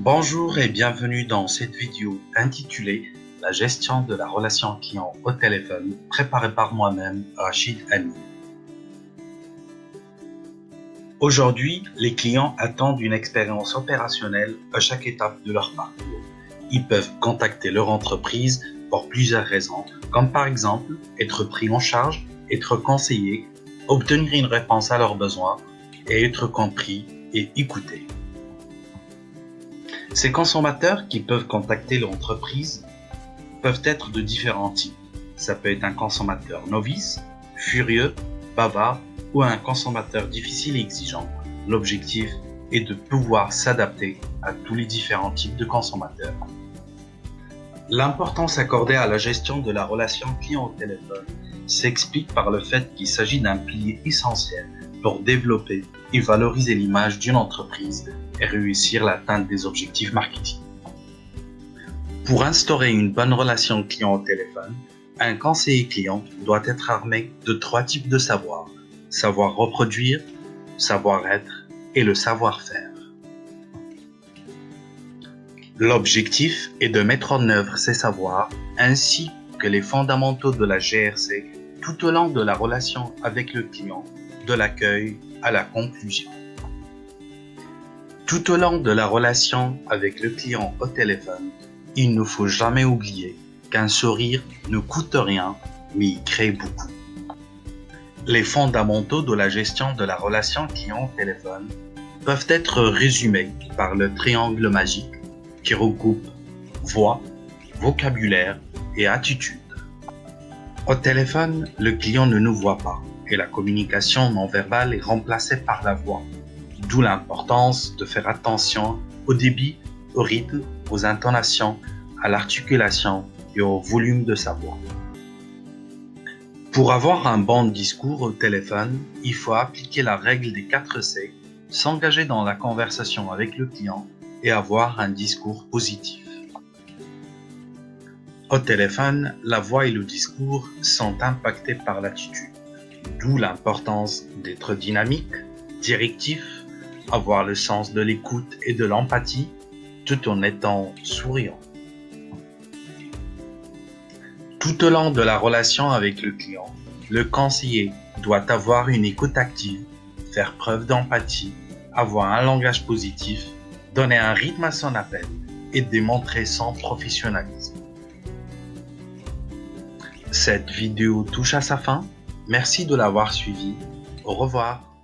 Bonjour et bienvenue dans cette vidéo intitulée La gestion de la relation client au téléphone, préparée par moi-même, Rachid Amin. Aujourd'hui, les clients attendent une expérience opérationnelle à chaque étape de leur parcours. Ils peuvent contacter leur entreprise pour plusieurs raisons, comme par exemple être pris en charge, être conseillé, obtenir une réponse à leurs besoins et être compris et écouté. Ces consommateurs qui peuvent contacter l'entreprise peuvent être de différents types. Ça peut être un consommateur novice, furieux, bavard ou un consommateur difficile et exigeant. L'objectif est de pouvoir s'adapter à tous les différents types de consommateurs. L'importance accordée à la gestion de la relation client au téléphone s'explique par le fait qu'il s'agit d'un pilier essentiel pour développer et valoriser l'image d'une entreprise et réussir l'atteinte des objectifs marketing. Pour instaurer une bonne relation client au téléphone, un conseiller client doit être armé de 3 types de savoir: savoir reproduire, savoir-être et le savoir-faire. L'objectif est de mettre en œuvre ces savoirs ainsi que les fondamentaux de la GRC tout au long de la relation avec le client, de l'accueil à la conclusion. Tout au long de la relation avec le client au téléphone, il ne faut jamais oublier qu'un sourire ne coûte rien, mais il crée beaucoup. Les fondamentaux de la gestion de la relation client au téléphone peuvent être résumés par le triangle magique qui regroupe voix, vocabulaire et attitude. Au téléphone, le client ne nous voit pas et la communication non verbale est remplacée par la voix. D'où l'importance de faire attention au débit, au rythme, aux intonations, à l'articulation et au volume de sa voix. Pour avoir un bon discours au téléphone, il faut appliquer la règle des 4 C, s'engager dans la conversation avec le client et avoir un discours positif. Au téléphone, la voix et le discours sont impactés par l'attitude, d'où l'importance d'être dynamique, directif, avoir le sens de l'écoute et de l'empathie, tout en étant souriant. Tout au long de la relation avec le client, le conseiller doit avoir une écoute active, faire preuve d'empathie, avoir un langage positif, donner un rythme à son appel et démontrer son professionnalisme. Cette vidéo touche à sa fin. Merci de l'avoir suivie. Au revoir.